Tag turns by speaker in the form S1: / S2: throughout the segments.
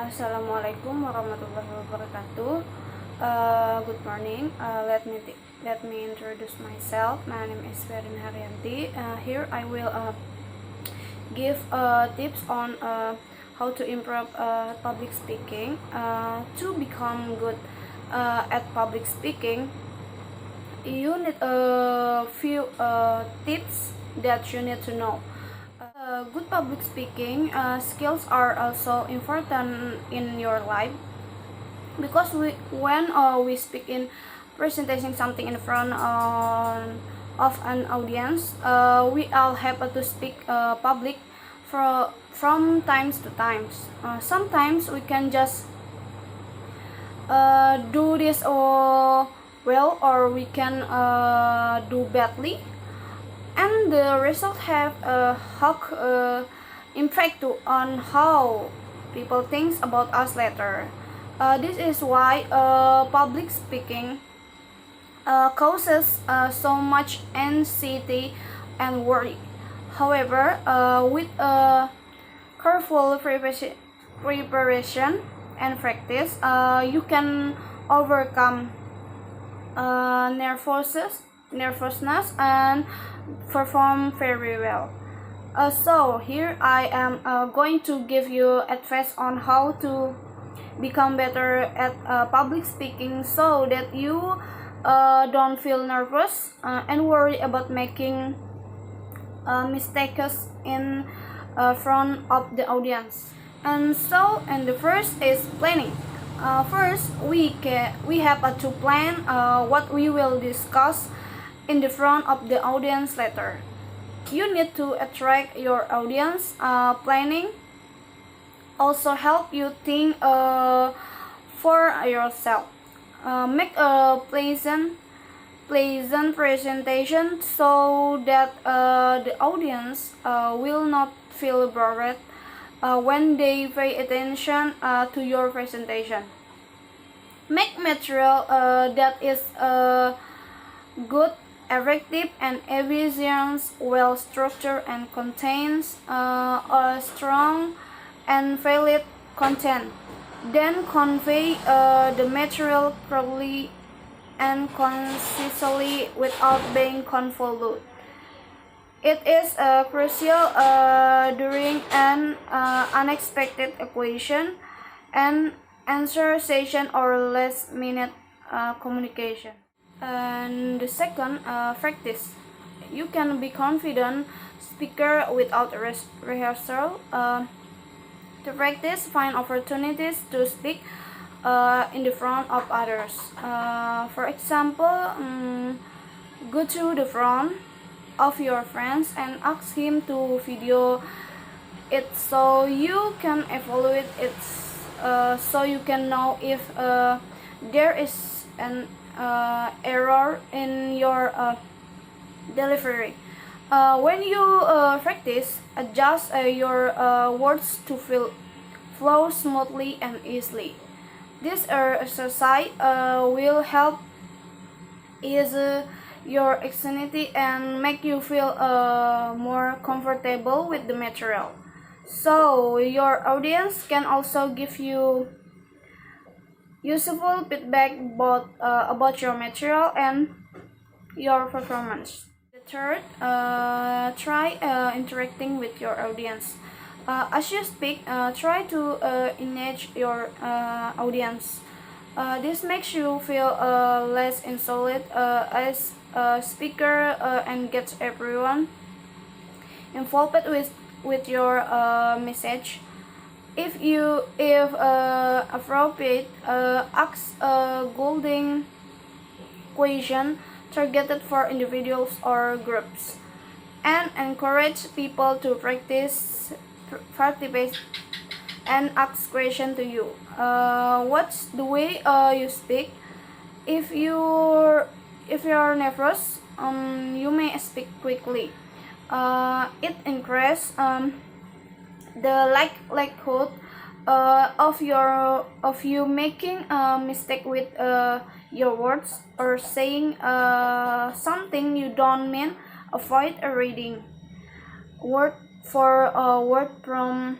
S1: Assalamualaikum warahmatullahi wabarakatuh. Good morning. Let me introduce myself. My name is Ferina Haryanti. Here I will give tips on how to improve public speaking. To become good at public speaking, you need a few tips that you need to know. Good public speaking skills are also important in your life because when we speak in presenting something in front of an audience, we all have to speak public from times to times. Sometimes we can just do this well, or we can do badly, and the result have a hug impact on how people think about us later. This is why public speaking causes so much anxiety and worry. However, with careful preparation and practice, you can overcome nervousness and perform very well. So here I am going to give you advice on how to become better at public speaking, so that you don't feel nervous and worry about making mistakes in front of the audience. And the first is planning. First, we have to plan what we will discuss in the front of the audience later. You need to attract your audience. Planning also help you think for yourself. Make a pleasant presentation so that the audience will not feel bored when they pay attention to your presentation. Make material that is good, effective, and efficient, well structured, and contains a strong and valid content. Then convey the material clearly and concisely without being convoluted. It is crucial during an unexpected occasion, an answer session, or last-minute communication. And the second, practice. You can be confident speaker without rehearsal. To practice, find opportunities to speak in the front of others. For example, go to the front of your friends and ask him to video it so you can evaluate it, so you can know if there is an error in your delivery. When you practice, adjust your words to flow smoothly and easily. This exercise will help ease your anxiety and make you feel more comfortable with the material. So your audience can also give you useful feedback about your material and your performance. The third, try interacting with your audience. As you speak, try to engage your audience. This makes you feel less isolated as a speaker and gets everyone involved with your message. If appropriate, ask a golden question targeted for individuals or groups, and encourage people to participate and ask questions to you. What's the way you speak? If you're nervous, you may speak quickly. It increases the likelihood of you making a mistake with your words or saying something you don't mean. Avoid reading word for word from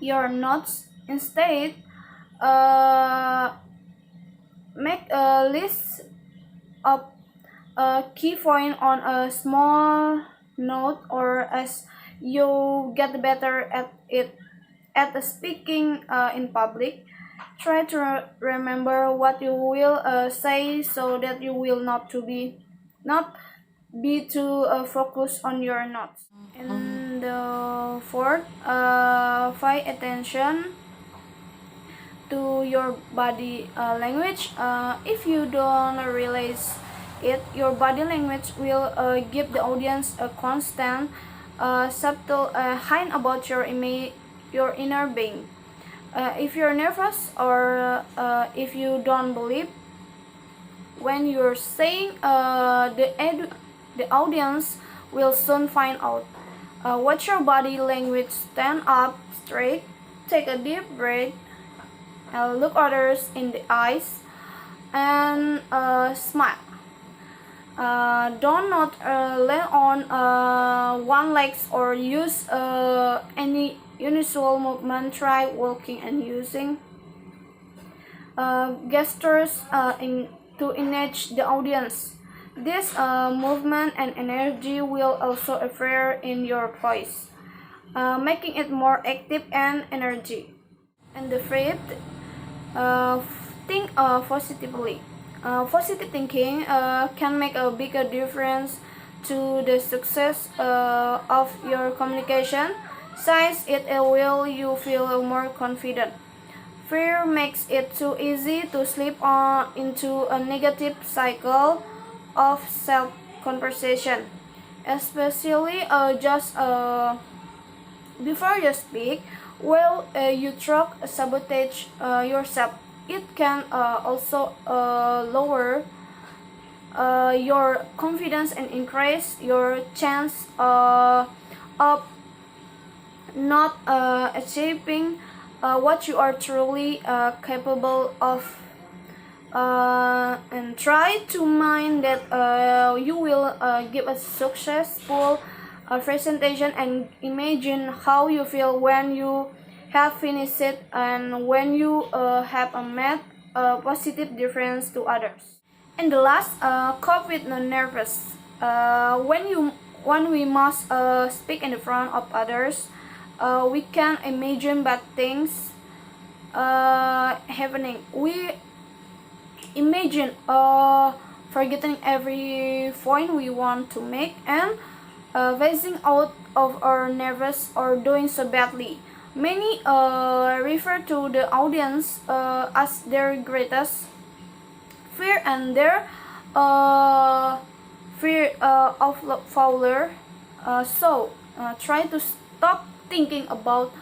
S1: your notes Instead, uh, make a list of key point on a small note, or as you get better at it at speaking in public, try to remember what you will say, so that you will not be too focused on your notes. And the fourth, pay attention to your body language. If you don't realize it, your body language will give the audience a constant, subtle hint about your inner being. If you're nervous, or if you don't believe when you're saying, the audience will soon find out. Watch your body language. Stand up straight, take a deep breath, look others in the eyes, and smile. Don't not lay on one leg or use any unusual movement. Try walking and using gestures to engage the audience. This movement and energy will also appear in your voice, making it more active and energy. And the fifth, think positively. Positive thinking can make a bigger difference to the success of your communication, since it will you feel more confident. Fear makes it too easy to slip into a negative cycle of self-conversation, especially just before you speak. Well, you sabotage yourself. It can also lower your confidence and increase your chance of not achieving what you are truly capable of. And try to mind that you will give a successful presentation, and imagine how you feel when you have finished it, and when you have made a positive difference to others. And the last, cope with the nervous. When we must speak in the front of others, we can imagine bad things happening. We imagine forgetting every point we want to make, and phasing out of our nervous or doing so badly. Many refer to the audience as their greatest fear, and their fear of failure. So try to stop thinking about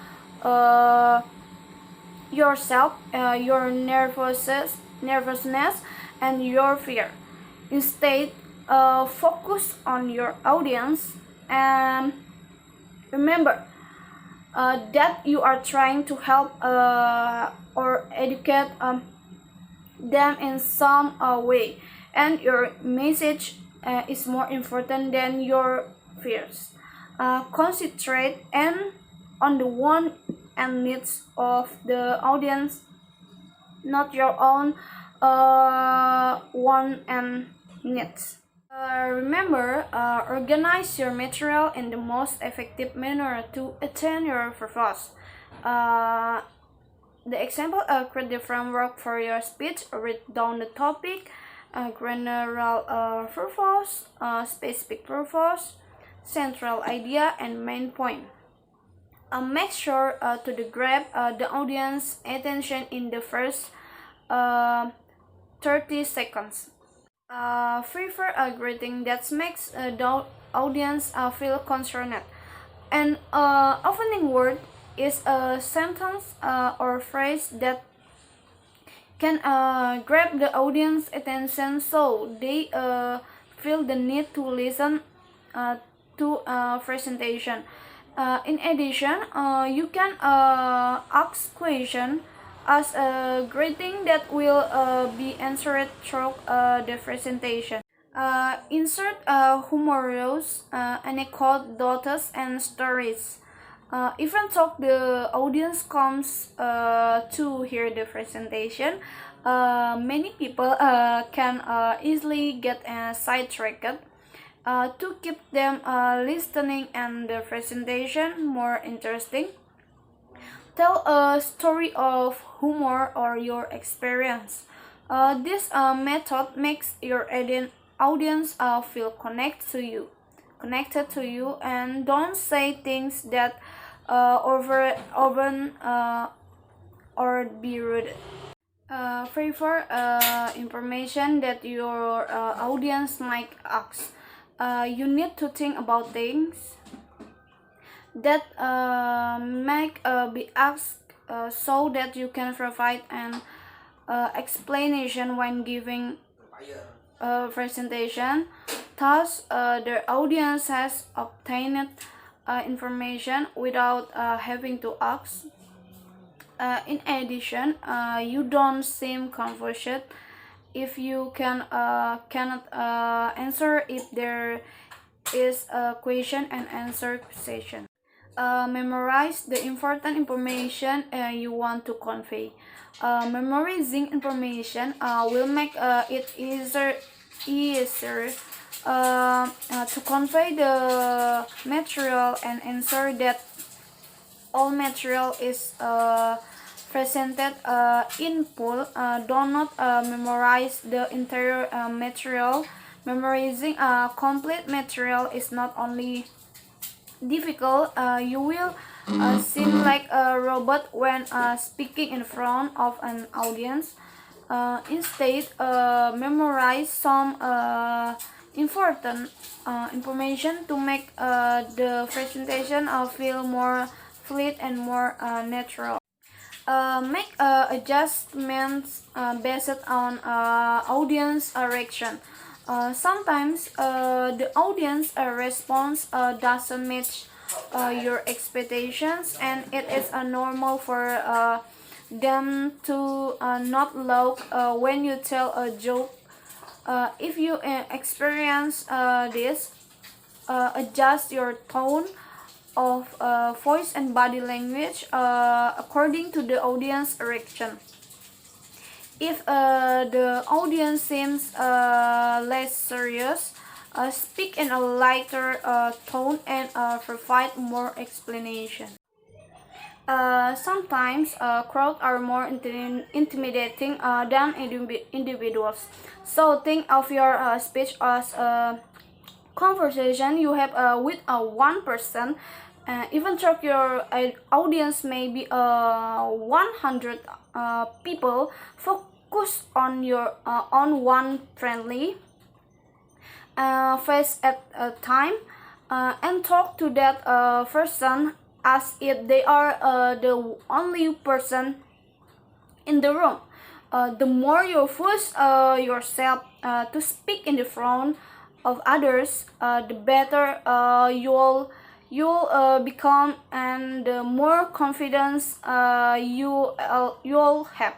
S1: yourself, your nervousness, and your fear. Instead, focus on your audience, and remember that you are trying to help or educate them in some way, and your message is more important than your fears. Concentrate on the want and needs of the audience, not your own want and needs. Remember, organize your material in the most effective manner to attain your purpose. The example, create the framework for your speech, write down the topic, general purpose, specific purpose, central idea, and main point. Make sure to grab the audience attention in the first 30 seconds. Prefer a greeting that makes the audience feel concerned. An opening word is a sentence or phrase that can grab the audience attention, so they feel the need to listen to a presentation. In addition, you can ask questions as a greeting that will be answered through the presentation. Insert humorous anecdotes and stories. Even though the audience comes to hear the presentation, many people can easily get sidetracked. To keep them listening and the presentation more interesting, tell a story of humor or your experience. This method makes your audience feel connected to you, and don't say things that often or be rude. Favor information that your audience might ask. You need to think about things that might be asked, so that you can provide an explanation when giving a presentation. Thus, the audience has obtained information without having to ask. In addition, you don't seem confused if you cannot answer, if there is a question and answer session. Memorize the important information you want to convey. Memorizing information will make it easier to convey the material and ensure that all material is presented in full. Do not memorize the entire material. Memorizing complete material is not only difficult, you will seem like a robot when speaking in front of an audience. Instead, memorize some important information to make the presentation feel more fluid and more natural. Make adjustments based on audience reaction. Sometimes the audience response doesn't match your expectations, and it is normal for them to not laugh when you tell a joke. If you experience this, adjust your tone of voice and body language according to the audience reaction. If the audience seems less serious, speak in a lighter tone and provide more explanation. Sometimes crowds are more intimidating than individuals. So think of your speech as a conversation you have with one person. Even though your audience may be 100 people, focus on your on one friendly face at a time, and talk to that person as if they are the only person in the room. The more you force yourself to speak in the front of others, the better you'll become, and the more confidence you'll have.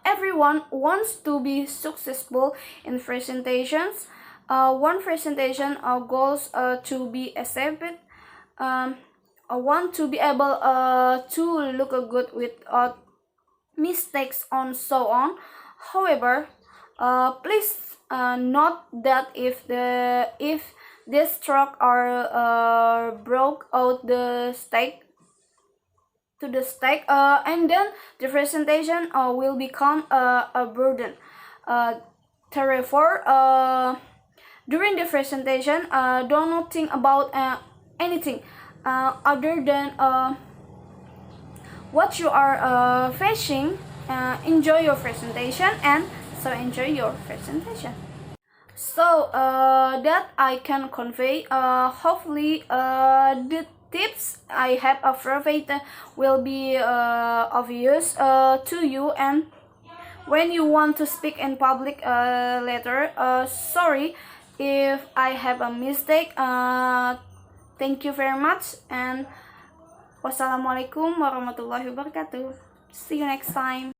S1: Everyone wants to be successful in presentations. One presentation goals to be accepted. I want to be able to look good without mistakes and so on. However, please note that if the stroke are broke out the stake and then the presentation will become a burden. Therefore, during the presentation, do not think about anything other than what you are facing. Enjoy your presentation, and so enjoy your presentation. So that I can convey. Hopefully the tips I have provided will be of use to you, and when you want to speak in public later. Sorry if I have a mistake. Thank you very much, and wassalamualaikum warahmatullahi wabarakatuh. See you next time.